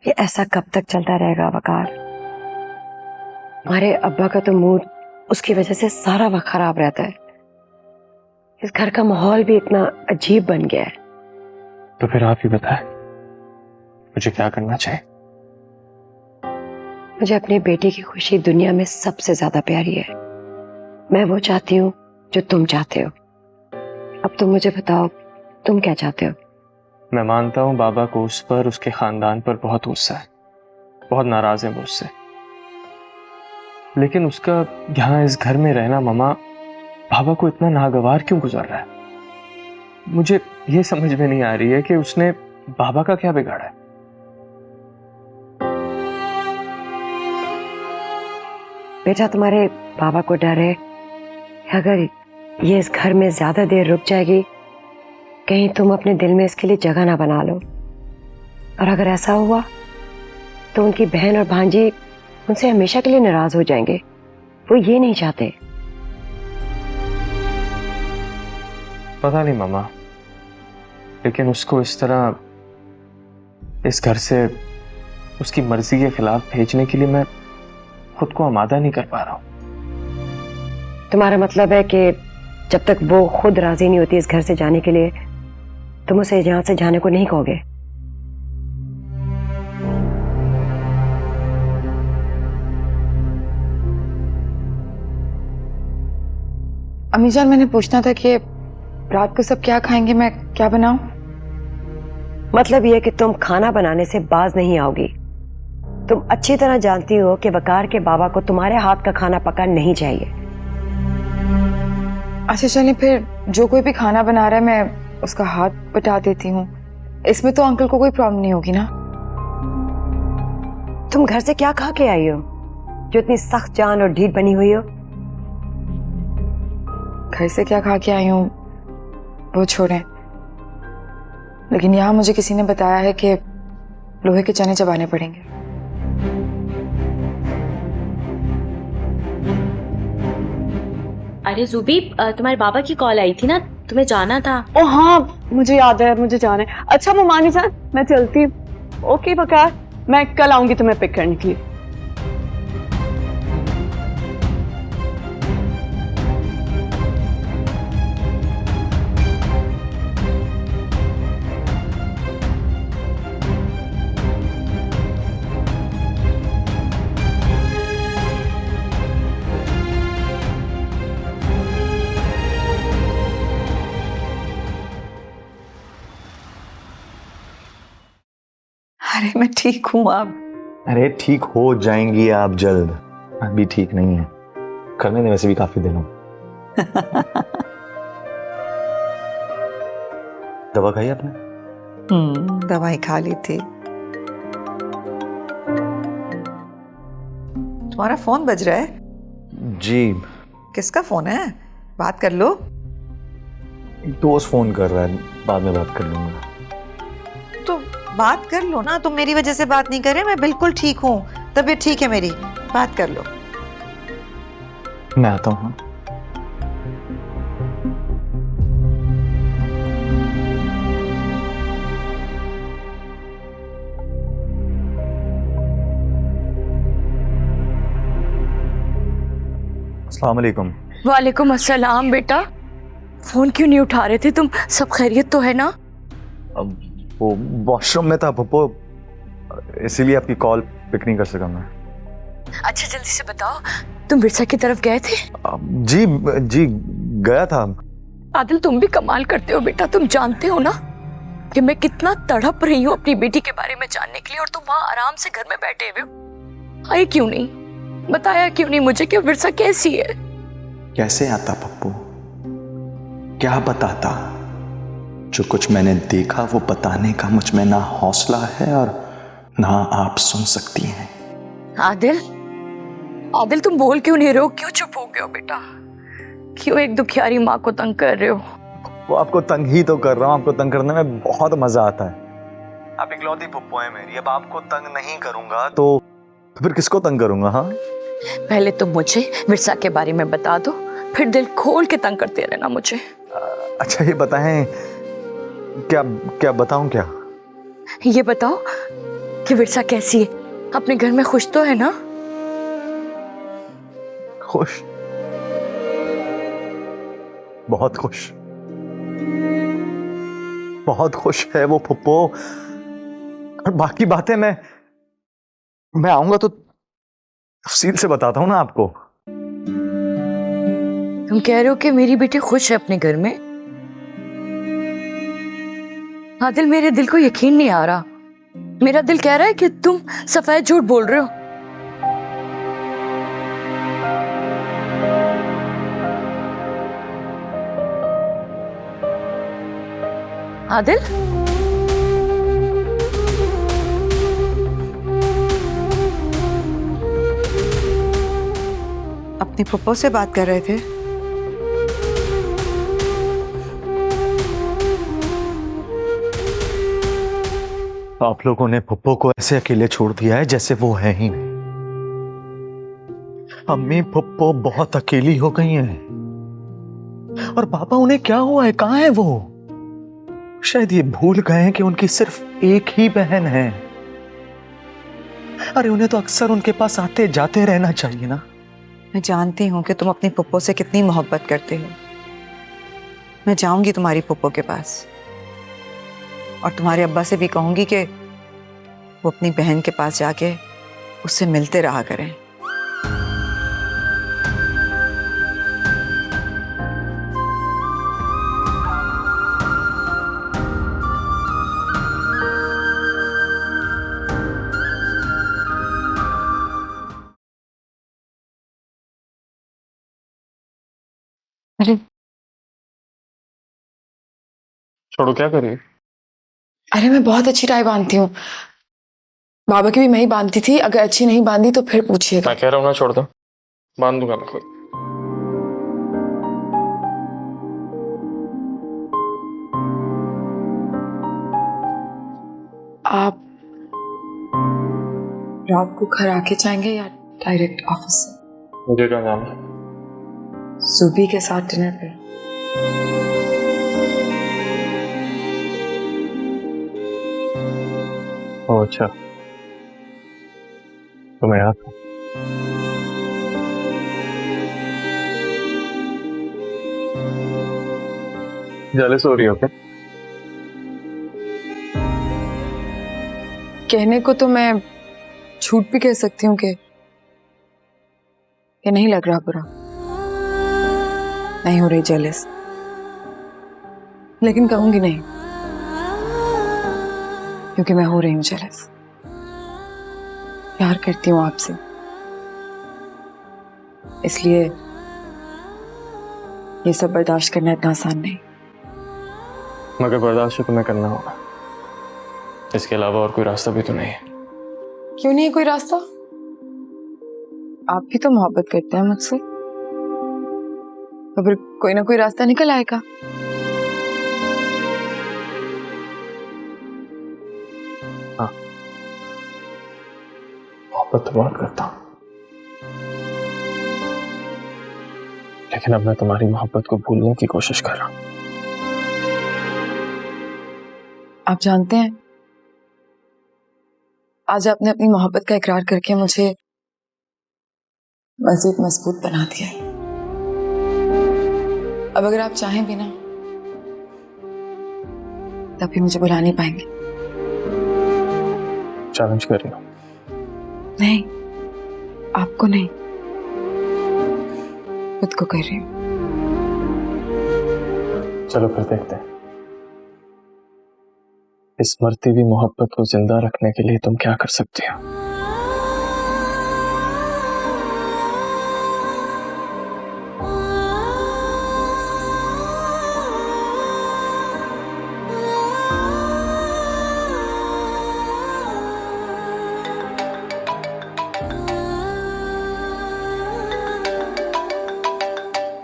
ये ऐसा कब तक चलता रहेगा वकार? हमारे अब्बा का तो मूड उसकी वजह से सारा वक्त खराब रहता है। इस घर का माहौल भी इतना अजीब बन गया है। तो फिर आप ही बताएं, मुझे क्या करना चाहिए? मुझे अपनी बेटी की खुशी दुनिया में सबसे ज्यादा प्यारी है। मैं वो चाहती हूँ जो तुम चाहते हो। अब तुम मुझे बताओ, तुम क्या चाहते हो? मैं मानता हूँ बाबा को उस पर, उसके खानदान पर बहुत गुस्सा है, बहुत नाराज है वो उससे। लेकिन उसका यहाँ इस घर में रहना मामा बाबा को इतना नागवार क्यों गुजर रहा है? मुझे ये समझ में नहीं आ रही है कि उसने बाबा का क्या बिगाड़ा है। बेटा, तुम्हारे बाबा को डर है कि अगर ये इस घर में ज्यादा देर रुक जाएगी, कहीं तुम अपने दिल में इसके लिए जगह ना बना लो। और अगर ऐसा हुआ तो उनकी बहन और भांजी उनसे हमेशा के लिए नाराज हो जाएंगे। वो ये नहीं चाहते। पता नहीं मामा, लेकिन उसको इस तरह इस घर से उसकी मर्जी के खिलाफ भेजने के लिए मैं खुद को आमादा नहीं कर पा रहा हूं। तुम्हारा मतलब है कि जब तक वो खुद राजी नहीं होती इस घर से जाने के लिए, तुम उसे यहां से जाने को नहीं कहोगे? अम्मी जान, मैंने पूछना था कि रात को सब क्या खाएंगे, मैं क्या बनाऊं? मतलब यह कि तुम खाना बनाने से बाज नहीं आओगी। तुम अच्छी तरह जानती हो कि वकार के बाबा को तुम्हारे हाथ का खाना पका नहीं चाहिए। अच्छा चलिए, फिर जो कोई भी खाना बना रहा है मैं उसका हाथ बटा देती हूँ। इसमें तो अंकल को कोई प्रॉब्लम नहीं होगी ना? तुम घर से क्या खा के आई हो जो इतनी सख्त जान और ढीठ बनी हुई हो? घर से क्या खा के आई हूँ वो छोड़ें, लेकिन यहाँ मुझे किसी ने बताया है कि लोहे के चने चबाने पड़ेंगे। अरे ज़ुबी, तुम्हारे बाबा की कॉल आई थी ना, तुम्हें जाना था। ओ हाँ, मुझे याद है, मुझे जाना है। अच्छा ममानी जान, मैं चलती हूँ। ओके वकार, मैं कल आऊंगी तुम्हें पिक करने के लिए। अरे मैं ठीक हूँ आप। अरे ठीक हो जाएंगी आप जल्द। अभी ठीक नहीं है, करने ने वैसे भी काफी दिनों। दवा खाई आपने? दवाई खा ली थी। तुम्हारा फोन बज रहा है? जी। किसका फोन है? बात कर लो। दोस्त फोन कर रहा है, बाद में बात कर लूंगा। तो बात कर लो ना, तुम मेरी वजह से बात नहीं कर रहे। मैं बिल्कुल ठीक हूँ, तबीयत ठीक है मेरी, बात कर लो। मैं आता हूँ। अस्सलाम वालेकुम। वालेकुम अस्सलाम। बेटा, फोन क्यों नहीं उठा रहे थे तुम? सब खैरियत तो है ना? अब वो वॉशरूम में था पप्पू, इसीलिए आपकी कॉल पिक नहीं कर सका मैं। अच्छा जल्दी से बताओ, तुम विरसा की तरफ गए थे? जी जी गया था। आदिल, तुम भी कमाल करते हो बेटा। तुम जानते हो ना कि मैं कितना तड़प रही हूँ अपनी बेटी के बारे में जानने के लिए, और तुम वहाँ आराम से घर में बैठे हुए हो। आए क्यों नहीं, बताया क्यों नहीं मुझे कि विरसा कैसी है? कैसे आता पप्पू, क्या बताता? जो कुछ मैंने देखा वो बताने का मुझ में ना हौसला है और ना आप सुन सकती हैं। आदिल, आदिल तुम बोल क्यों नहीं रहे हो? क्यों चुप हो गए हो बेटा? क्यों एक दुखियारी माँ को तंग कर रहे हो? वो आपको तंग ही तो कर रहा हूँ, आपको तंग करने में बहुत मजा आता है। आप इकलौती पप्पू है मेरी, अब आपको तंग नहीं करूंगा तो फिर किसको तंग करूंगा? हाँ, पहले तुम मुझे विरसा के बारे में बता दो, फिर दिल खोल के तंग करते रहना मुझे। अच्छा ये बताएं, क्या क्या बताऊं? क्या ये बताओ कि विरसा कैसी है, अपने घर में खुश तो है ना? खुश, बहुत खुश, बहुत खुश है वो फुप्पो। और बाकी बातें मैं आऊंगा तो तफसील से बताता हूं ना आपको। तुम कह रहे हो कि मेरी बेटी खुश है अपने घर में? आदिल, मेरे दिल को यकीन नहीं आ रहा। मेरा दिल कह रहा है कि तुम सफेद झूठ बोल रहे हो। आदिल, अपनी पप्पो से बात कर रहे थे? आप लोगों ने पप्पो को ऐसे अकेले छोड़ दिया है जैसे वो है ही नहीं। अम्मी पप्पो बहुत अकेली हो गई हैं। और पापा, उन्हें क्या हुआ है? कहां है वो? शायद ये भूल गए हैं कि उनकी सिर्फ एक ही बहन है। अरे उन्हें तो अक्सर उनके पास आते जाते रहना चाहिए ना। मैं जानती हूँ कि तुम अपनी पप्पो से कितनी मोहब्बत करते हो। मैं जाऊंगी तुम्हारी पप्पो के पास और तुम्हारे अब्बा से भी कहूंगी कि वो अपनी बहन के पास जाके उससे मिलते रहा करें। अरे छोड़ो, क्या करिए? अरे, मैं बहुत अच्छी टाई बांधती हूँ। बाबा की भी मैं ही बांधती थी। अगर अच्छी नहीं बांधी तो फिर पूछिएगा। मैं कह रहा हूँ ना, छोड़ दो, बांध दूंगा मैं खुद। आप रात को घर आके जाएंगे या डायरेक्ट ऑफिस से? मुझे क्या जाना है? सुबी के साथ डिनर पे। ओह अच्छा, तो मैं आता हूँ। जेलस हो रही हो क्या? कहने को तो मैं झूठ भी कह सकती हूँ कि नहीं लग रहा बुरा, नहीं हो रही जेलस, लेकिन कहूंगी नहीं क्योंकि मैं हो रही हूँ जेलस। प्यार करती हूँ आपसे, इसलिए ये सब बर्दाश्त करना इतना आसान नहीं। मगर बर्दाश्त तुम्हें करना होगा, इसके अलावा और कोई रास्ता भी तो नहीं है। क्यों नहीं है कोई रास्ता? आप भी तो मोहब्बत करते हैं मुझसे, तो फिर कोई ना कोई रास्ता निकल आएगा। हाँ, मोहब्बत तो बहुत करता हूं, लेकिन अब मैं तुम्हारी मोहब्बत को भूलने की कोशिश कर रहा हूं। आप जानते हैं, आज आपने अपनी मोहब्बत का इकरार करके मुझे मज़ीद मजबूत बना दिया है। अब अगर आप चाहें भी ना, तब भी मुझे बुला नहीं पाएंगे। चैलेंज कर रही हो? नहीं, आपको नहीं, खुद को कर रही हूँ। चलो फिर देखते हैं, इस मरती हुई मोहब्बत को जिंदा रखने के लिए तुम क्या कर सकती हो।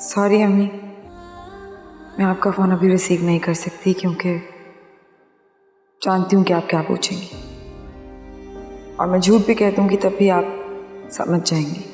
सॉरी अम्मी, मैं आपका फोन अभी रिसीव नहीं कर सकती क्योंकि जानती हूँ कि आप क्या पूछेंगी, और मैं झूठ भी कह दूंगी तब भी आप समझ जाएंगी।